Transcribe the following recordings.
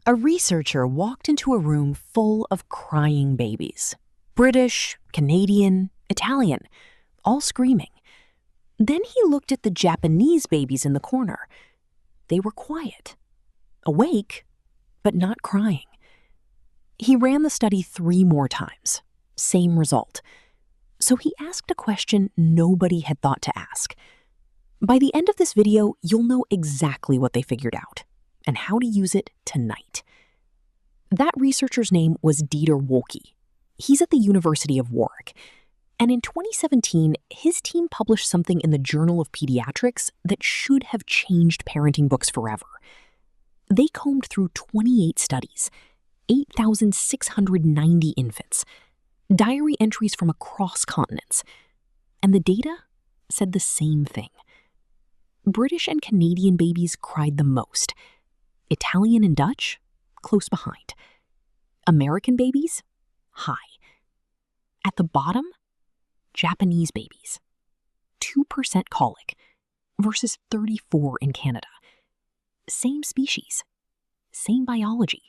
A researcher walked into a room full of crying babies. British, Canadian, Italian, all screaming. Then he looked at the Japanese babies in the corner. They were quiet, awake, but not crying. He ran the study 3 more times. Same result. So he asked a question nobody had thought to ask. By the end of this video, you'll know exactly what they figured out and how to use it tonight. That researcher's name was Dieter Woelke. He's at the University of Warwick. And in 2017, his team published something in the Journal of Pediatrics that should have changed parenting books forever. They combed through 28 studies, 8,690 infants, diary entries from across continents, and the data said the same thing. British and Canadian babies cried the most. Italian and Dutch, close behind. American babies, high. At the bottom, Japanese babies, 2% colic versus 34 in Canada. Same species, same biology,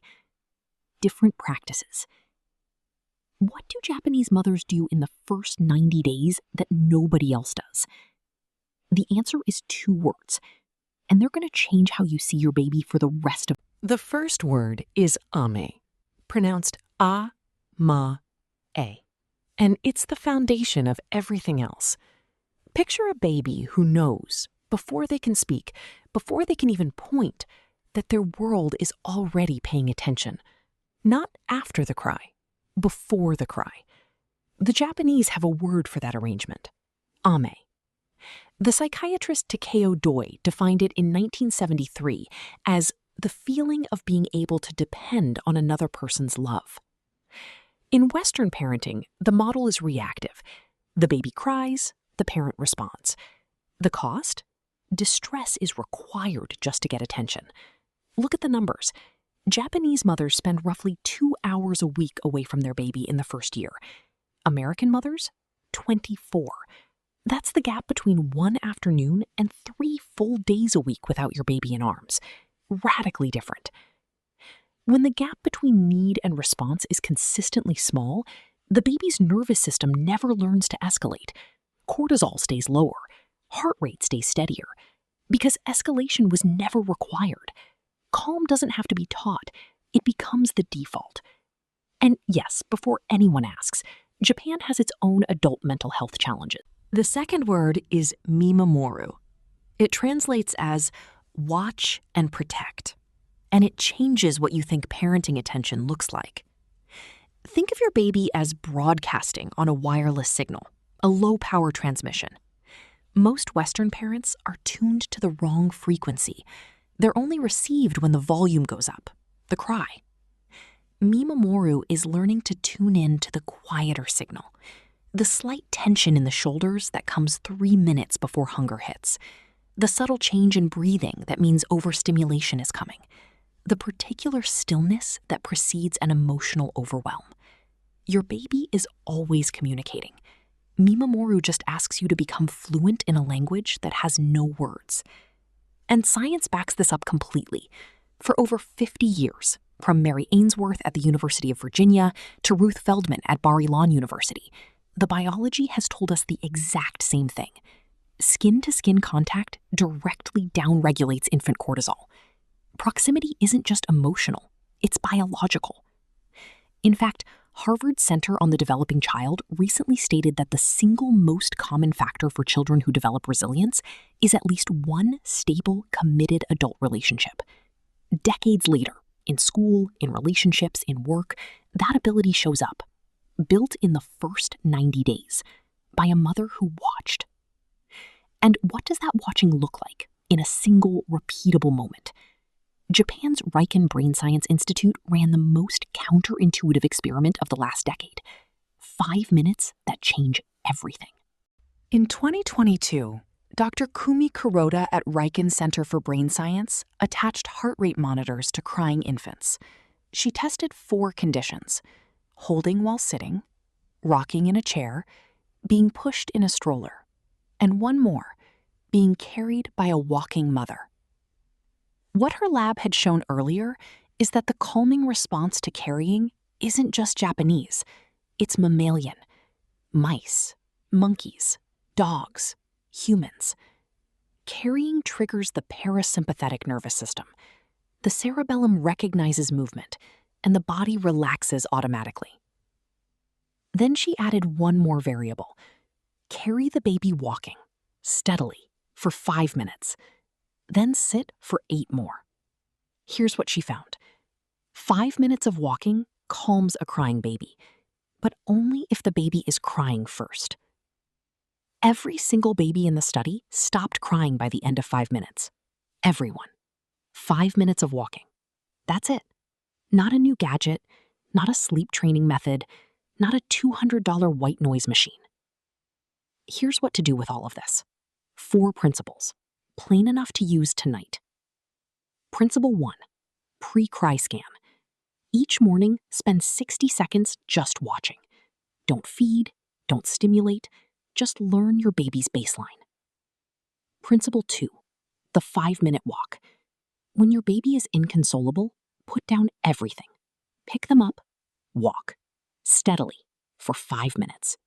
different practices. What do Japanese mothers do in the first 90 days that nobody else does? The answer is 2 words, and they're going to change how you see your baby for the rest of. The first word is Amae, pronounced A-ma-e, and it's the foundation of everything else. Picture a baby who knows, before they can speak, before they can even point, that their world is already paying attention. Not after the cry, before the cry. The Japanese have a word for that arrangement, Amae. The psychiatrist Takeo Doi defined it in 1973 as the feeling of being able to depend on another person's love. In Western parenting, the model is reactive. The baby cries, the parent responds. The cost? Distress is required just to get attention. Look at the numbers. Japanese mothers spend roughly 2 hours a week away from their baby in the first year. American mothers, 24. That's the gap between 1 afternoon and 3 full days a week without your baby in arms. Radically different. When the gap between need and response is consistently small, the baby's nervous system never learns to escalate. Cortisol stays lower, heart rate stays steadier, because escalation was never required. Calm doesn't have to be taught, it becomes the default. And yes, before anyone asks, Japan has its own adult mental health challenges. The second word is Mimamoru. It translates as watch and protect, and it changes what you think parenting attention looks like. Think of your baby as broadcasting on a wireless signal, a low-power transmission. Most Western parents are tuned to the wrong frequency. They're only received when the volume goes up, the cry. Mimamoru is learning to tune in to the quieter signal, the slight tension in the shoulders that comes 3 minutes before hunger hits, the subtle change in breathing that means overstimulation is coming, the particular stillness that precedes an emotional overwhelm. Your baby is always communicating. Mimamoru just asks you to become fluent in a language that has no words. And science backs this up completely. For over 50 years, from Mary Ainsworth at the University of Virginia to Ruth Feldman at Bar-Ilan University, the biology has told us the exact same thing. Skin-to-skin contact directly downregulates infant cortisol. Proximity isn't just emotional, it's biological. In fact, Harvard's Center on the Developing Child recently stated that the single most common factor for children who develop resilience is at least one stable, committed adult relationship. Decades later, in school, in relationships, in work, that ability shows up, built in the first 90 days, by a mother who watched. And what does that watching look like in a single, repeatable moment? Japan's Riken Brain Science Institute ran the most counterintuitive experiment of the last decade. 5 minutes that change everything. In 2022, Dr. Kumi Kuroda at Riken Center for Brain Science attached heart rate monitors to crying infants. She tested 4 conditions: holding while sitting, rocking in a chair, being pushed in a stroller, and one more, being carried by a walking mother. What her lab had shown earlier is that the calming response to carrying isn't just Japanese, it's mammalian. Mice, monkeys, dogs, humans. Carrying triggers the parasympathetic nervous system. The cerebellum recognizes movement, and the body relaxes automatically. Then she added one more variable. Carry the baby walking, steadily, for 5 minutes. Then sit for 8 more. Here's what she found. 5 minutes of walking calms a crying baby, but only if the baby is crying first. Every single baby in the study stopped crying by the end of 5 minutes. Everyone. 5 minutes of walking. That's it. Not a new gadget, not a sleep training method, not a $200 white noise machine. Here's what to do with all of this. 4 principles, plain enough to use tonight. Principle 1, pre-cry scan. Each morning, spend 60 seconds just watching. Don't feed, don't stimulate, just learn your baby's baseline. Principle 2, the 5-minute walk. When your baby is inconsolable, put down everything. Pick them up, walk, steadily, for 5 minutes.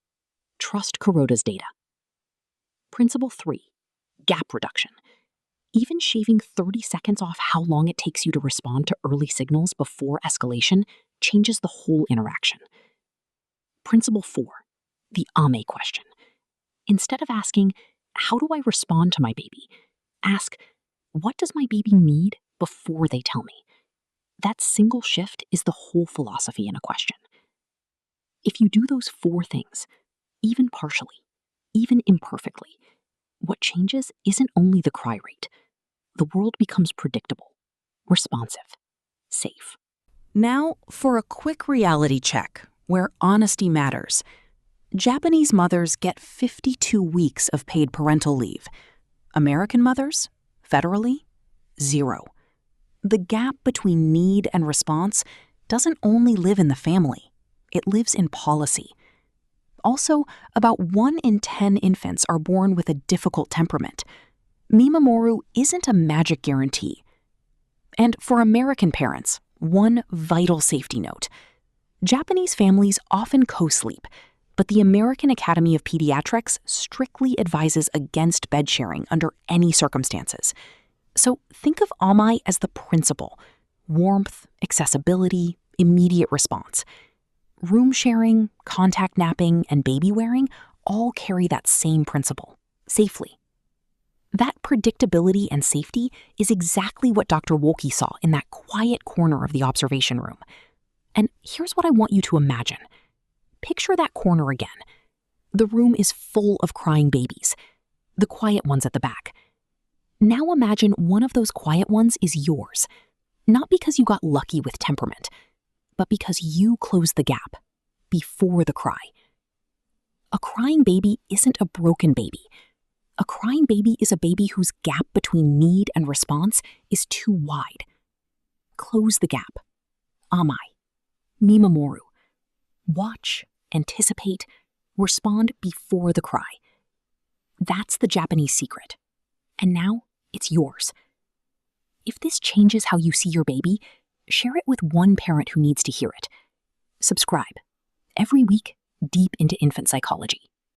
Trust Kuroda's data. Principle 3, gap reduction. Even shaving 30 seconds off how long it takes you to respond to early signals before escalation changes the whole interaction. Principle 4, the Amae question. Instead of asking, how do I respond to my baby? Ask, what does my baby need before they tell me? That single shift is the whole philosophy in a question. If you do those 4 things, even partially, even imperfectly, what changes isn't only the cry rate. The world becomes predictable, responsive, safe. Now for a quick reality check where honesty matters. Japanese mothers get 52 weeks of paid parental leave. American mothers, federally, 0. The gap between need and response doesn't only live in the family, it lives in policy. Also, about 1 in 10 infants are born with a difficult temperament. Mimamoru isn't a magic guarantee. And for American parents, one vital safety note. Japanese families often co-sleep, but the American Academy of Pediatrics strictly advises against bed sharing under any circumstances. So think of Amae as the principle: warmth, accessibility, immediate response. Room sharing, contact napping, and baby wearing all carry that same principle, safely. That predictability and safety is exactly what Dr. Wolke saw in that quiet corner of the observation room. And here's what I want you to imagine. Picture that corner again. The room is full of crying babies, the quiet ones at the back. Now imagine one of those quiet ones is yours, not because you got lucky with temperament, but because you closed the gap before the cry. A crying baby isn't a broken baby. A crying baby is a baby whose gap between need and response is too wide. Close the gap. Amae. Mimamoru. Watch, anticipate, respond before the cry. That's the Japanese secret. And now it's yours. If this changes how you see your baby, share it with one parent who needs to hear it. Subscribe. Every week, deep into infant psychology.